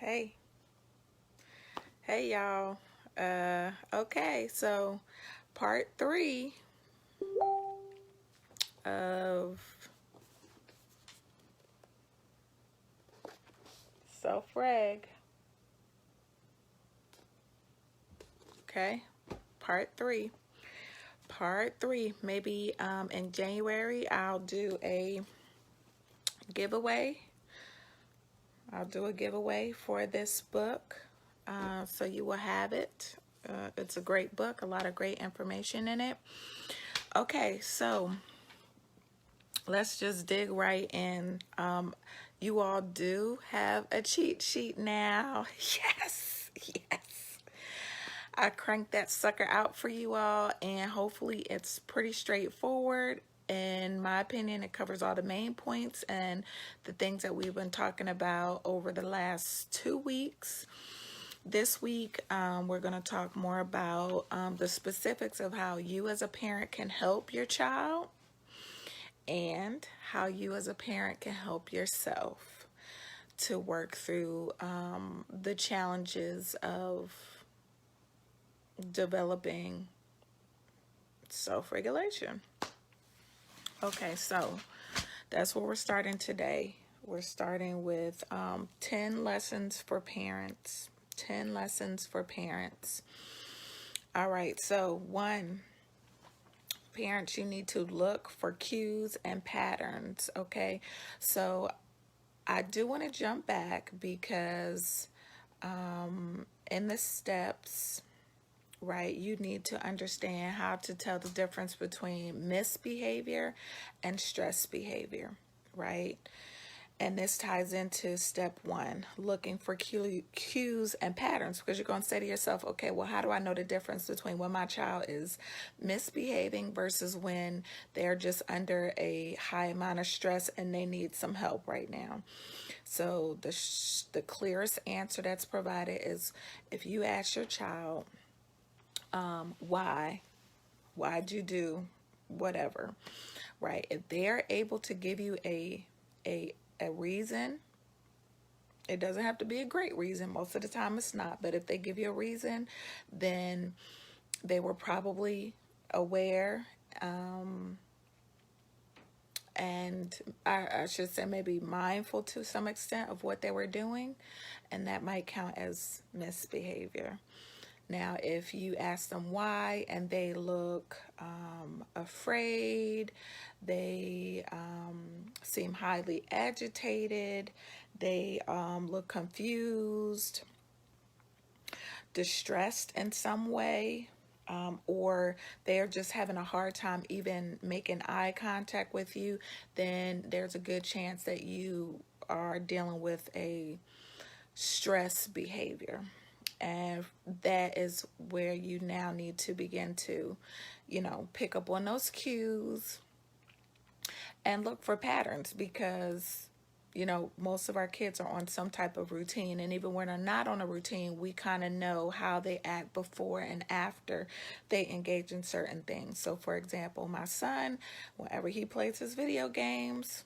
Hey, hey y'all. Okay, so part three of self-reg. Okay, part three. Part three. Maybe in January I'll do a giveaway. I'll do a giveaway for this book, so you will have it. It's a great book, a lot of great information in it. Okay, so let's just dig right in. You all do have a cheat sheet now. Yes, yes. I cranked that sucker out for you all, and hopefully it's pretty straightforward. In my opinion, it covers all the main points and the things that we've been talking about over the last 2 weeks. This week, we're going to talk more about the specifics of how you as a parent can help your child and how you as a parent can help yourself to work through the challenges of developing self-regulation. Okay, so that's where we're starting today. We're starting with 10 lessons for parents. 10 lessons for parents. All right, so one, parents, you need to look for cues and patterns. Okay, so I do want to jump back because in the steps, right, you need to understand how to tell the difference between misbehavior and stress behavior, right? And this ties into step one, looking for cues and patterns, because you're going to say to yourself, okay, well, how do I know the difference between when my child is misbehaving versus when they're just under a high amount of stress and they need some help right now? So the clearest answer that's provided is if you ask your child, why'd you do whatever, right? If they're able to give you a reason, it doesn't have to be a great reason. Most of the time it's not, but if they give you a reason, then they were probably aware, and I should say maybe mindful to some extent of what they were doing, and that might count as misbehavior. Now, if you ask them why and they look afraid, they seem highly agitated, they look confused, distressed in some way, or they're just having a hard time even making eye contact with you, then there's a good chance that you are dealing with a stress behavior. And that is where you now need to begin to, pick up on those cues and look for patterns, because, most of our kids are on some type of routine. And even when they're not on a routine, we kind of know how they act before and after they engage in certain things. So, for example, my son, whenever he plays his video games,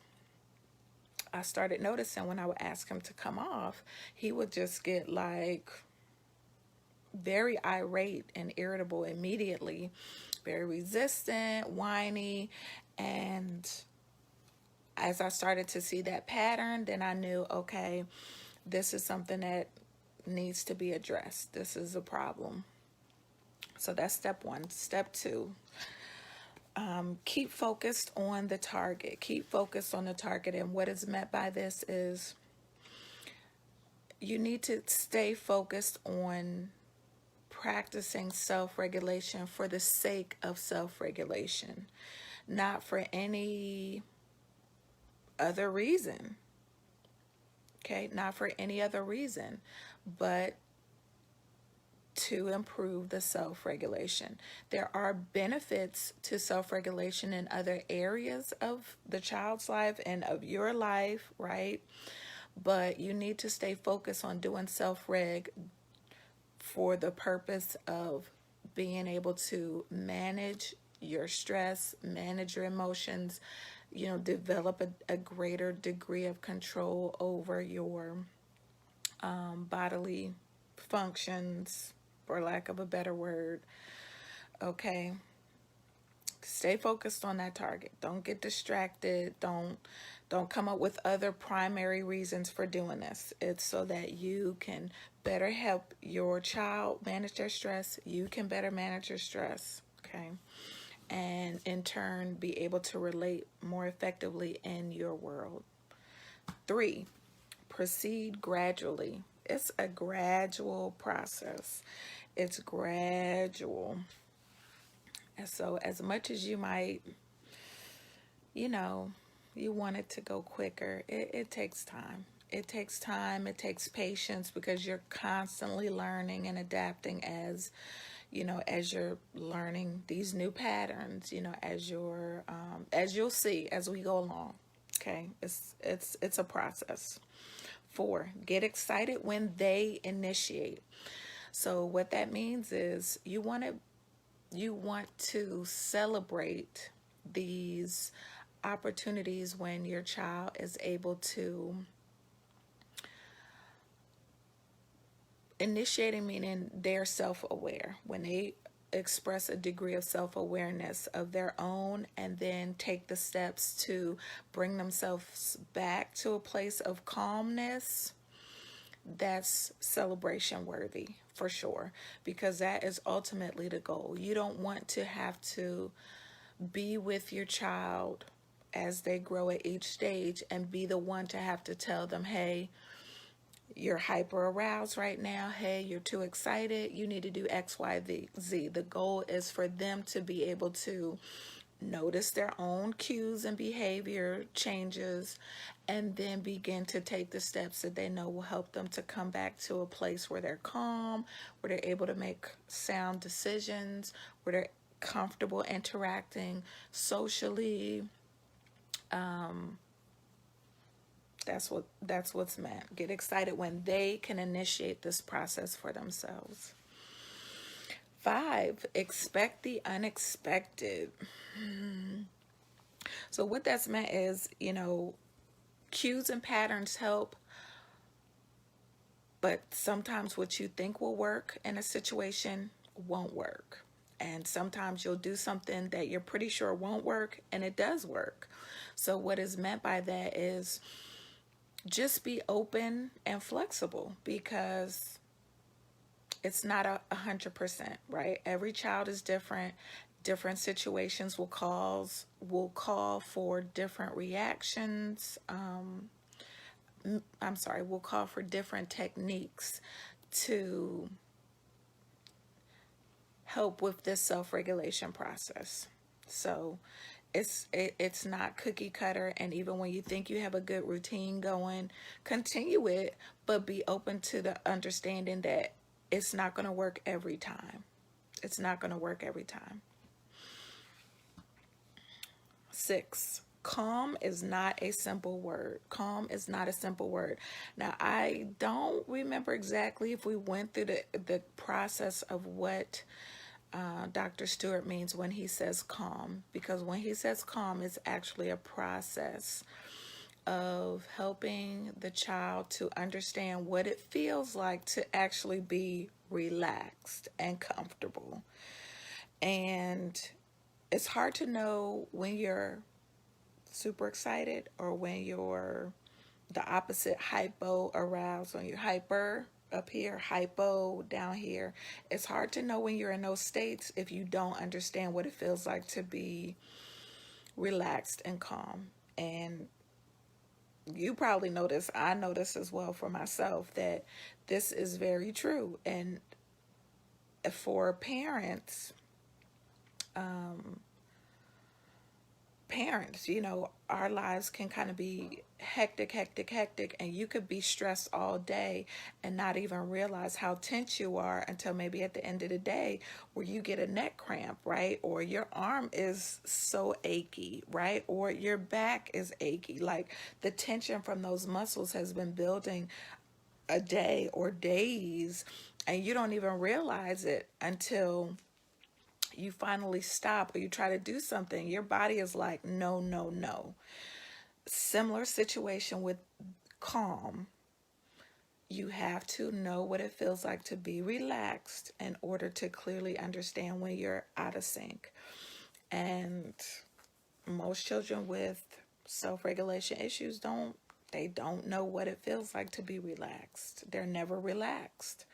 I started noticing when I would ask him to come off, he would just get like very irate and irritable immediately, very resistant, whiny. And as I started to see that pattern, then I knew, okay, this is something that needs to be addressed. This is a problem. So that's step one. Step two, keep focused on the target. Keep focused on the target. And what is meant by this is you need to stay focused on practicing self-regulation for the sake of self-regulation, not for any other reason. Okay, not for any other reason, but to improve the self-regulation. There are benefits to self-regulation in other areas of the child's life and of your life, right? But you need to stay focused on doing self-reg for the purpose of being able to manage your stress, manage your emotions, develop a greater degree of control over your bodily functions, for lack of a better word. Okay, stay focused on that target. Don't get distracted. Don't come up with other primary reasons for doing this. It's so that you can better help your child manage their stress. You can better manage your stress. Okay, and in turn be able to relate more effectively in your world. 3, proceed gradually. It's a gradual process. It's gradual. And so, as much as you might, you know, you want it to go quicker, it takes time. It takes time, it takes patience, because you're constantly learning and adapting as you're learning these new patterns, as you'll see as we go along. Okay, it's a process. 4, get excited when they initiate. So what that means is you want to celebrate these opportunities when your child is able to initiating, meaning they're self-aware, when they express a degree of self-awareness of their own and then take the steps to bring themselves back to a place of calmness. That's celebration worthy for sure, because that is ultimately the goal. You don't want to have to be with your child as they grow at each stage and be the one to have to tell them, hey, you're hyper aroused right now. Hey, you're too excited. You need to do X, Y, Z. The goal is for them to be able to notice their own cues and behavior changes, and then begin to take the steps that they know will help them to come back to a place where they're calm, where they're able to make sound decisions, where they're comfortable interacting socially. That's what's meant. Get excited when they can initiate this process for themselves. 5, expect the unexpected. So what that's meant is, cues and patterns help, but sometimes what you think will work in a situation won't work. And sometimes you'll do something that you're pretty sure won't work, and it does work. So what is meant by that is just be open and flexible, because it's not 100%, right? Every child is different. Different situations will call for different reactions. Will call for different techniques to help with this self-regulation process. So it's not cookie cutter, and even when you think you have a good routine going, continue it, but be open to the understanding that it's not going to work every time. It's not going to work every time. 6, calm is not a simple word. Calm is not a simple word. Now, I don't remember exactly if we went through the process of what Dr. Stuart means when he says calm, because when he says calm, it's actually a process of helping the child to understand what it feels like to actually be relaxed and comfortable. And it's hard to know when you're super excited or when you're the opposite, hypo aroused, when you're hyper up here, hypo down here. It's hard to know when you're in those states if you don't understand what it feels like to be relaxed and calm. And you probably notice, I notice as well for myself, that this is very true. And for parents, our lives can kind of be hectic, and you could be stressed all day and not even realize how tense you are until maybe at the end of the day where you get a neck cramp, right? Or your arm is so achy, right? Or your back is achy. Like the tension from those muscles has been building a day or days, and you don't even realize it until you finally stop or you try to do something. Your body is like, no, no, no. Similar situation with calm. You have to know what it feels like to be relaxed in order to clearly understand when you're out of sync. And most children with self-regulation issues don't know what it feels like to be relaxed. They're never relaxed.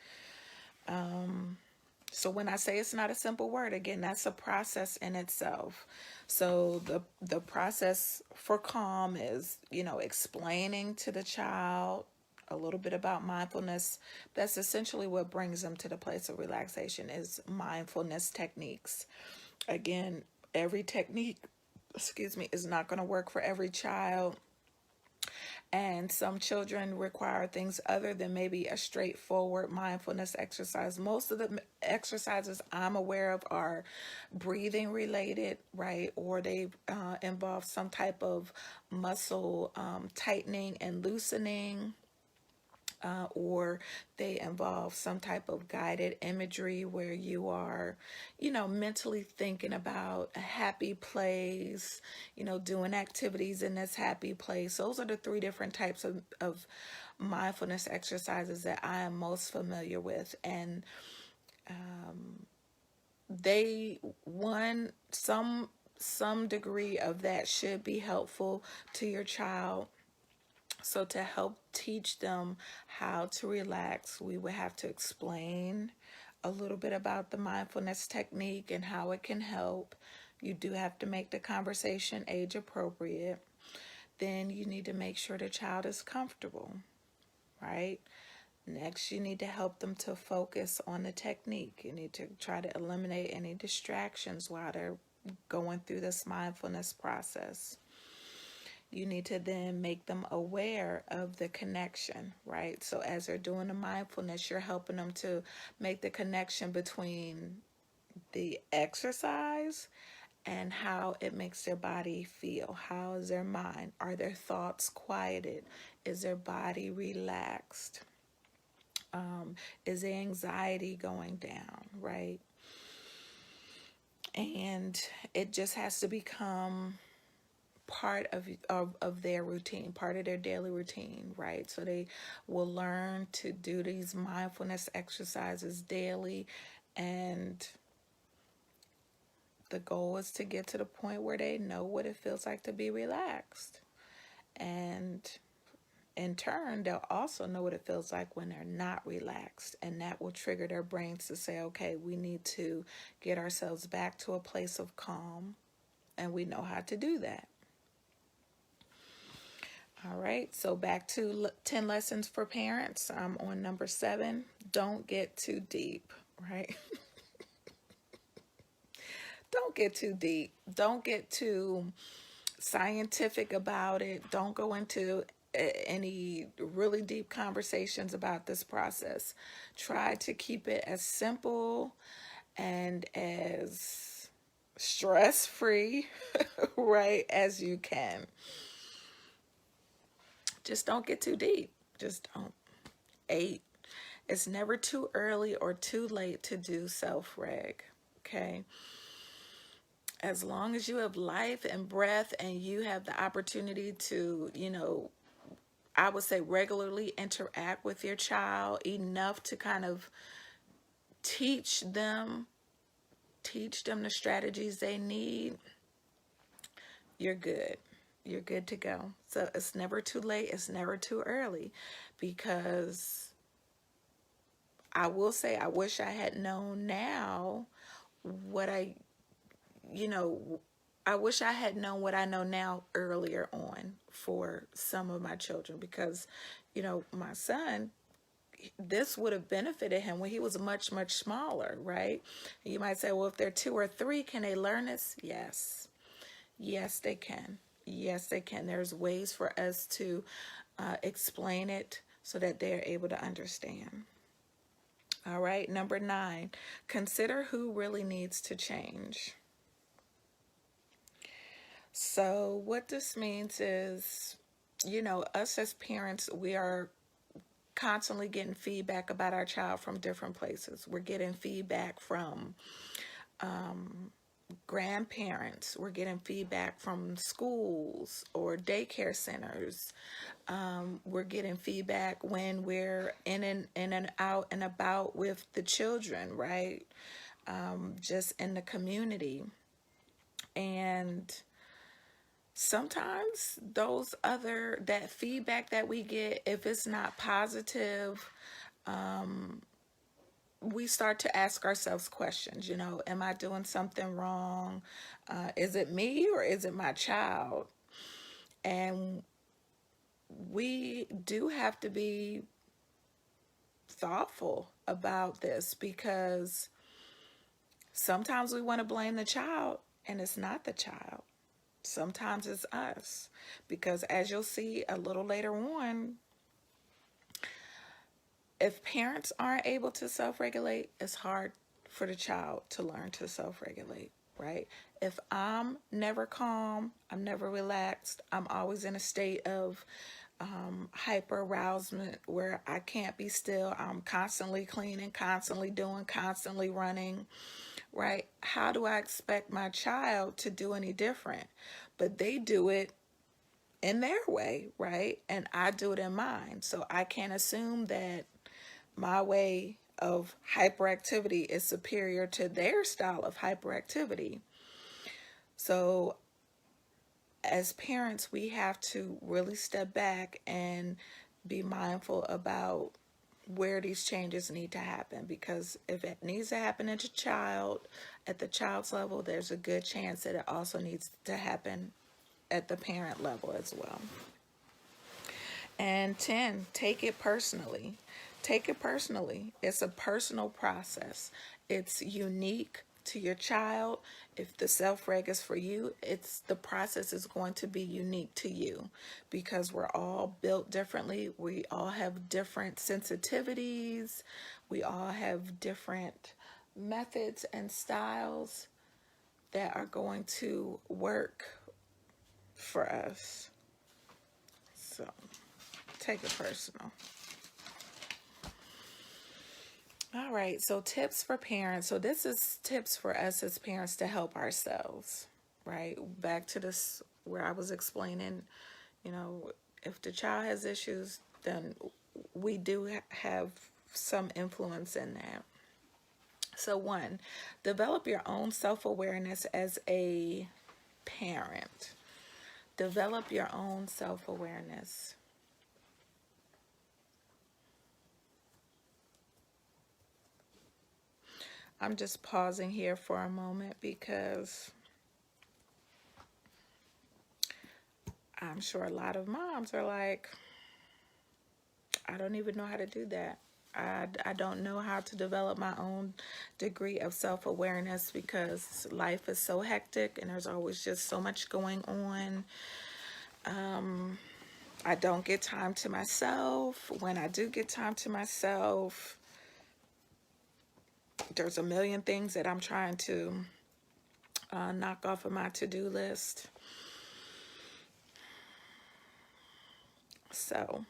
So when I say it's not a simple word, again, that's a process in itself. So the process for calm is, explaining to the child a little bit about mindfulness. That's essentially what brings them to the place of relaxation is mindfulness techniques. Again, every technique, is not going to work for every child. And some children require things other than maybe a straightforward mindfulness exercise. Most of the exercises I'm aware of are breathing related, right? Or they involve some type of muscle tightening and loosening. Or they involve some type of guided imagery where you are, mentally thinking about a happy place, doing activities in this happy place. Those are the three different types of mindfulness exercises that I am most familiar with. And they, some degree of that should be helpful to your child. So to help teach them how to relax, we would have to explain a little bit about the mindfulness technique and how it can help. You do have to make the conversation age appropriate. Then you need to make sure the child is comfortable, right? Next, you need to help them to focus on the technique. You need to try to eliminate any distractions while they're going through this mindfulness process. You need to then make them aware of the connection, right? So as they're doing the mindfulness, you're helping them to make the connection between the exercise and how it makes their body feel. How is their mind? Are their thoughts quieted? Is their body relaxed? Is the anxiety going down, right? And it just has to become part of their routine, part of their daily routine, right? So they will learn to do these mindfulness exercises daily, and the goal is to get to the point where they know what it feels like to be relaxed. And in turn, they'll also know what it feels like when they're not relaxed, and that will trigger their brains to say, okay, we need to get ourselves back to a place of calm, and we know how to do that. All right, so back to 10 lessons for parents. I'm on number 7. Don't get too deep, right? Don't get too deep. Don't get too scientific about it. Don't go into any really deep conversations about this process. Try to keep it as simple and as stress-free, right, as you can. Just don't get too deep. Just don't. 8. It's never too early or too late to do self-reg, okay? As long as you have life and breath and you have the opportunity to, I would say regularly interact with your child enough to kind of teach them the strategies they need, you're good. You're good to go. So it's never too late. It's never too early, because I will say I wish I had known now what I wish I had known what I know now earlier on for some of my children, because, my son, this would have benefited him when he was much, much smaller, right? You might say, well, if they're 2 or 3, can they learn this? Yes. Yes, they can. Yes, they can. There's ways for us to explain it so that they're able to understand. All right, number 9, consider who really needs to change. So what this means is, us as parents, we are constantly getting feedback about our child from different places. We're getting feedback from grandparents. We're getting feedback from schools or daycare centers. We're getting feedback when we're in and out and about with the children, right? Just in the community. And sometimes that feedback that we get, if it's not positive, we start to ask ourselves questions, am I doing something wrong? Is it me or is it my child? And we do have to be thoughtful about this, because sometimes we want to blame the child and it's not the child. Sometimes it's us, because as you'll see a little later on, if parents aren't able to self-regulate, it's hard for the child to learn to self-regulate, right? If I'm never calm, I'm never relaxed, I'm always in a state of hyper arousement where I can't be still, I'm constantly cleaning, constantly doing, constantly running, right? How do I expect my child to do any different? But they do it in their way, right? And I do it in mine. So I can't assume that my way of hyperactivity is superior to their style of hyperactivity. So as parents, we have to really step back and be mindful about where these changes need to happen, because if it needs to happen at the child's level, there's a good chance that it also needs to happen at the parent level as well. And 10, take it personally. Take it personally. It's a personal process. It's unique to your child. If the self-reg is for you, the process is going to be unique to you, because we're all built differently. We all have different sensitivities. We all have different methods and styles that are going to work for us. So take it personal. All right, so tips for parents. So this is tips for us as parents to help ourselves, right? Back to this where I was explaining, if the child has issues, then we do have some influence in that. So 1, develop your own self-awareness as a parent. Develop your own self-awareness. I'm just pausing here for a moment because I'm sure a lot of moms are like, I don't even know how to do that. I don't know how to develop my own degree of self-awareness, because life is so hectic and there's always just so much going on. I don't get time to myself. When I do get time to myself, there's a million things that I'm trying to knock off of my to-do list. So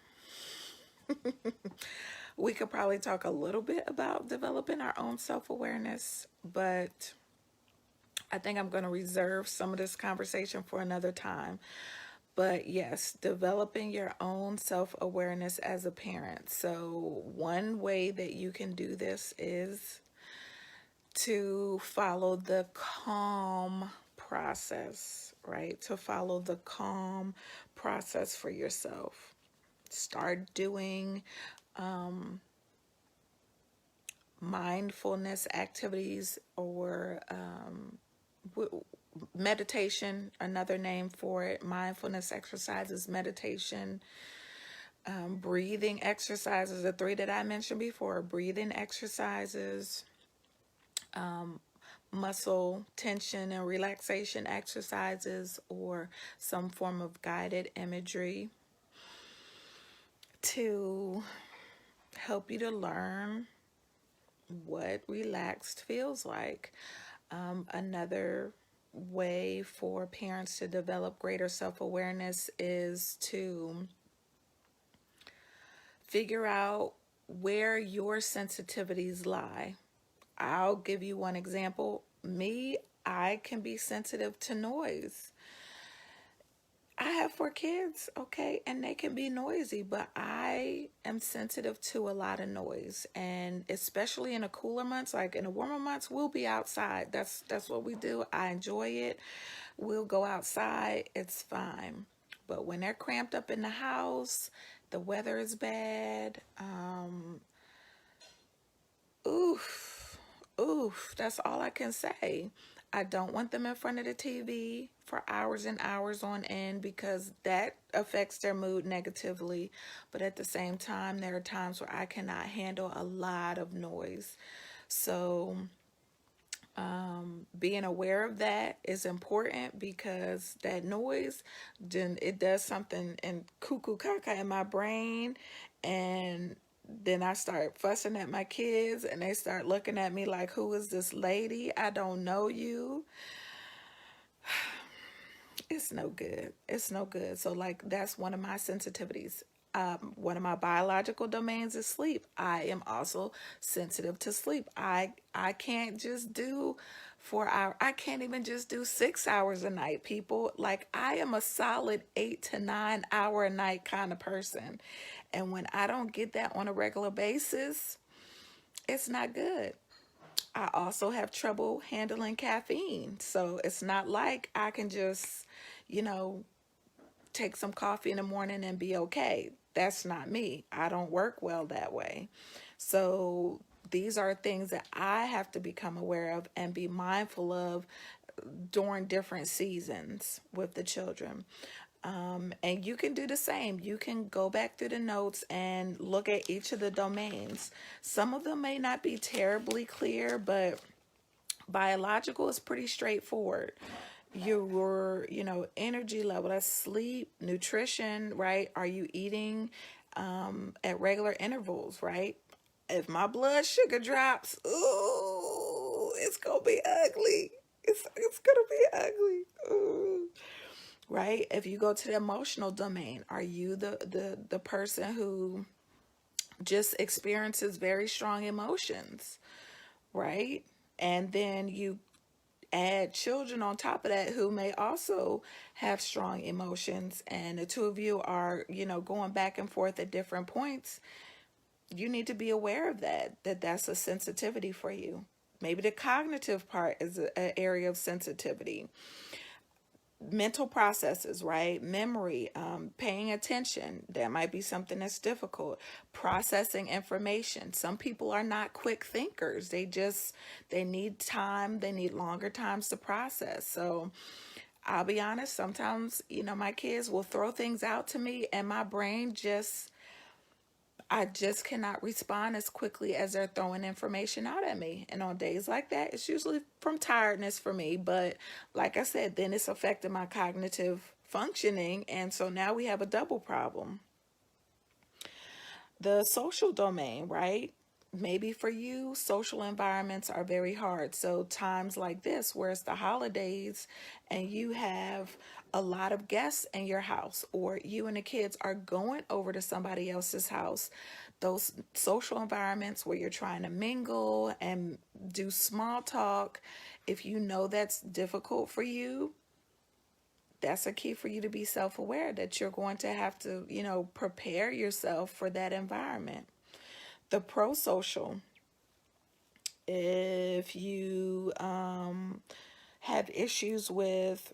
we could probably talk a little bit about developing our own self-awareness, but I think I'm going to reserve some of this conversation for another time. But yes, developing your own self-awareness as a parent. So one way that you can do this is to follow the calm process, right? To follow the calm process for yourself. Start doing mindfulness activities, or meditation, another name for it. Mindfulness exercises, meditation, breathing exercises, the 3 that I mentioned before, breathing exercises, muscle tension and relaxation exercises, or some form of guided imagery to help you to learn what relaxed feels like. Another way for parents to develop greater self-awareness is to figure out where your sensitivities lie. I'll give you one example. Me, I can be sensitive to noise. I have 4 kids, okay, and they can be noisy, but I am sensitive to a lot of noise, and especially in the cooler months, like in the warmer months, we'll be outside. That's what we do. I enjoy it. We'll go outside. It's fine. But when they're cramped up in the house, the weather is bad. Oof, oof. That's all I can say. I don't want them in front of the TV for hours and hours on end because that affects their mood negatively. But at the same time, there are times where I cannot handle a lot of noise. So, being aware of that is important because that noise, then it does something in cuckoo caca in my brain, and then I start fussing at my kids and they start looking at me like, who is this lady? I don't know you. It's no good. It's no good. So, like, that's one of my sensitivities. One of my biological domains is sleep. I am also sensitive to sleep. I can't just do 4 hours. I can't even just do 6 hours a night, people. Like, I am a solid 8 to 9 hour a night kind of person. And when I don't get that on a regular basis, it's not good. I also have trouble handling caffeine. So it's not like I can just, you know, take some coffee in the morning and be okay. That's not me. I don't work well that way. So these are things that I have to become aware of and be mindful of during different seasons with the children. And you can do the same. You can go back through the notes and look at each of the domains. Some of them may not be terribly clear, but biological is pretty straightforward. Your, energy level, that's sleep, nutrition, right? Are you eating at regular intervals, right? If my blood sugar drops, ooh, it's gonna be ugly. It's gonna be ugly. Ooh. Right? If you go to the emotional domain, are you the person who just experiences very strong emotions, right? And then you add children on top of that who may also have strong emotions, and the two of you are, going back and forth at different points. You need to be aware of that's a sensitivity for you. Maybe the cognitive part is an area of sensitivity. Mental processes, right? Memory, paying attention, that might be something that's difficult. Processing information, some people are not quick thinkers. They need time, they need longer times to process. So I'll be honest, sometimes, my kids will throw things out to me and my brain I just cannot respond as quickly as they're throwing information out at me. And on days like that, it's usually from tiredness for me. But like I said, then it's affecting my cognitive functioning. And so now we have a double problem. The social domain, right? Maybe for you, social environments are very hard. So times like this, where it's the holidays and you have a lot of guests in your house, or you and the kids are going over to somebody else's house, those social environments where you're trying to mingle and do small talk, if you know that's difficult for you, that's a key for you to be self-aware that you're going to have to, prepare yourself for that environment. The pro-social, if you have issues with,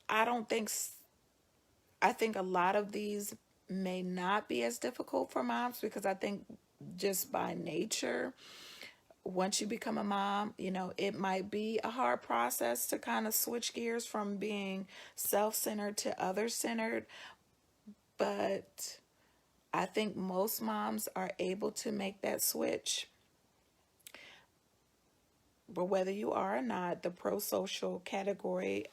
I don't think, I think a lot of these may not be as difficult for moms because I think just by nature, once you become a mom, it might be a hard process to kind of switch gears from being self-centered to other-centered, but I think most moms are able to make that switch. But whether you are or not, the pro-social category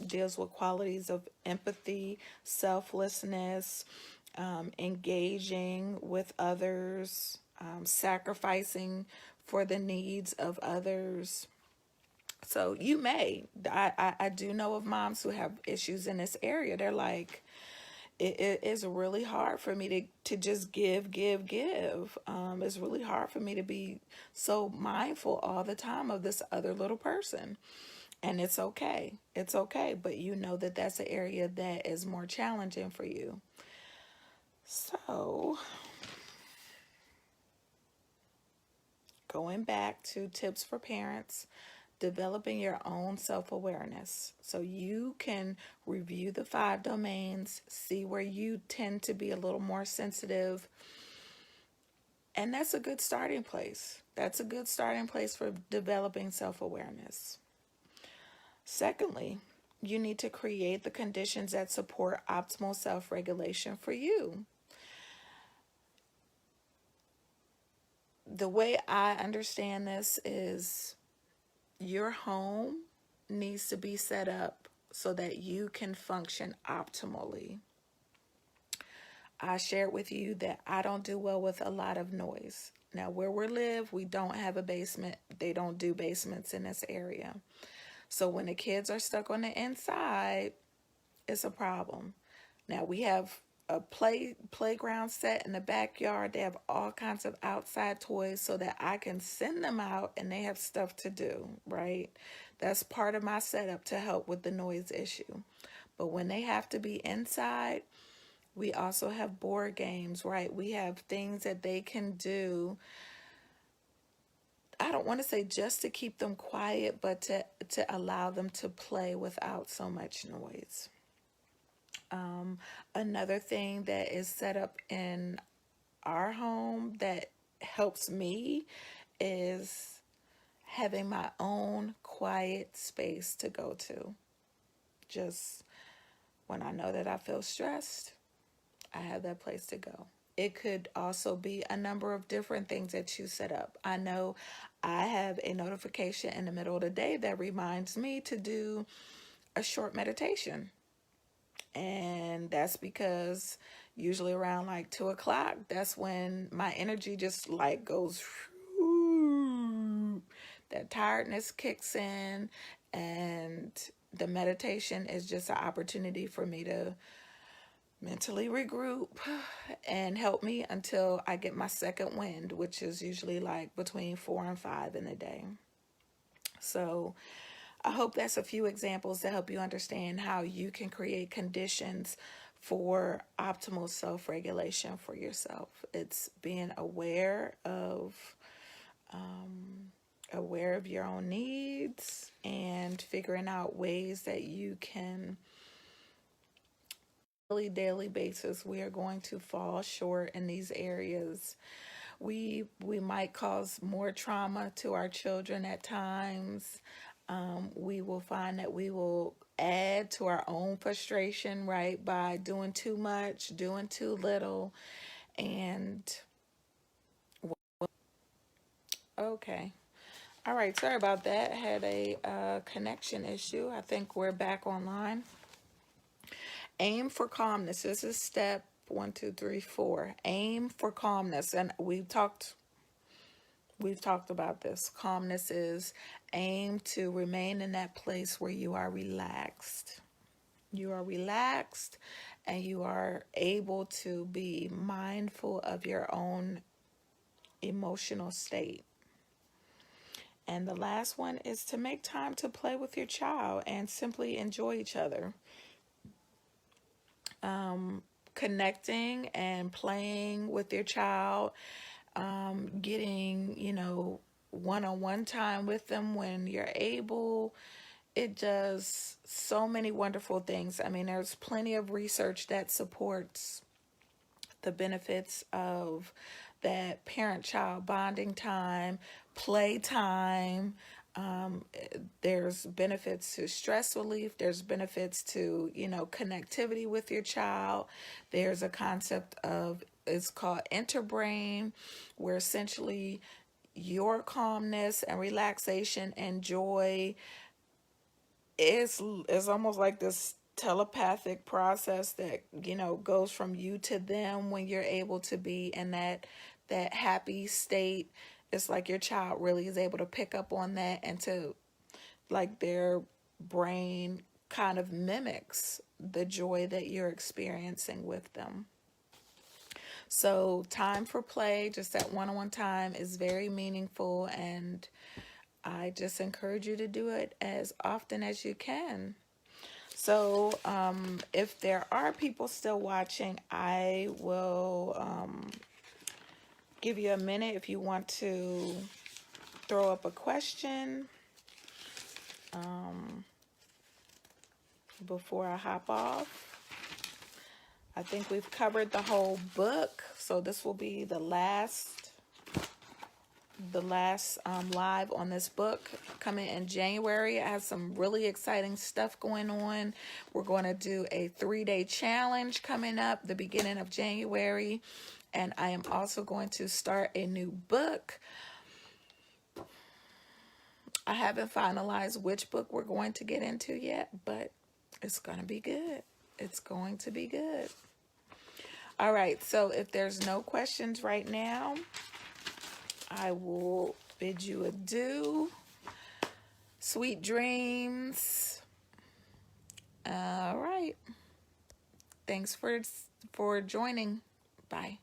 deals with qualities of empathy, selflessness, engaging with others, sacrificing for the needs of others. So you may, I do know of moms who have issues in this area. They're like, it is really hard for me to just give. It's really hard for me to be so mindful all the time of this other little person. And it's okay. It's okay. But you know that that's an area that is more challenging for you. So, going back to tips for parents, developing your own self awareness. So, you can review the 5 domains, see where you tend to be a little more sensitive. And that's a good starting place. That's a good starting place for developing self awareness. Secondly, you need to create the conditions that support optimal self regulation for you. The way I understand this is your home needs to be set up so that you can function optimally. I shared with you that I don't do well with a lot of noise. Now, where we live, we don't have a basement. They don't do basements in this area. So when the kids are stuck on the inside, it's a problem. Now we have a playground set in the backyard. They have all kinds of outside toys so that I can send them out and they have stuff to do, right? That's part of my setup to help with the noise issue. But when they have to be inside, we also have board games, right? We have things that they can do. I don't want to say just to keep them quiet, but to allow them to play without so much noise. Another thing that is set up in our home that helps me is having my own quiet space to go to. Just when I know that I feel stressed, I have that place to go. It could also be a number of different things that you set up. I know I have a notification in the middle of the day that reminds me to do a short meditation. And that's because usually around like 2 o'clock, that's when my energy just like goes, that tiredness kicks in, and the meditation is just an opportunity for me to mentally regroup and help me until I get my second wind, which is usually like between 4 and 5 in a day. So I hope that's a few examples to help you understand how you can create conditions for optimal self-regulation for yourself. It's being aware of your own needs and figuring out ways that you can daily basis. We are going to fall short in these areas. We might cause more trauma to our children at times. We will find that we will add to our own frustration, right, by doing too much, doing too little. And okay. All right, sorry about that. I had a connection issue. I think we're back online. Aim for calmness. This is step 1, 2, 3, 4. Aim for calmness. And we've talked about this. Calmness is aim to remain in that place where you are relaxed. You are relaxed and you are able to be mindful of your own emotional state. And the last one is to make time to play with your child and simply enjoy each other. Connecting and playing with your child, getting, one-on-one time with them when you're able. It does so many wonderful things. I mean, there's plenty of research that supports the benefits of that parent-child bonding time, play time. There's benefits to stress relief. There's benefits to, connectivity with your child. There's a concept of, it's called interbrain, where essentially your calmness and relaxation and joy is almost like this telepathic process that goes from you to them when you're able to be in that happy state. It's like your child really is able to pick up on that, and to like their brain kind of mimics the joy that you're experiencing with them. So time for play, just that one-on-one time, is very meaningful, and I just encourage you to do it as often as you can. So if there are people still watching, I will give you a minute if you want to throw up a question before I hop off. I think we've covered the whole book, so this will be the last live on this book coming in January. I have some really exciting stuff going on. We're going to do a 3-day challenge coming up the beginning of January, and I am also going to start a new book. I haven't finalized which book we're going to get into yet, but it's going to be good. It's going to be good. All right, so if there's no questions right now, I will bid you adieu. Sweet dreams. All right. Thanks for joining. Bye.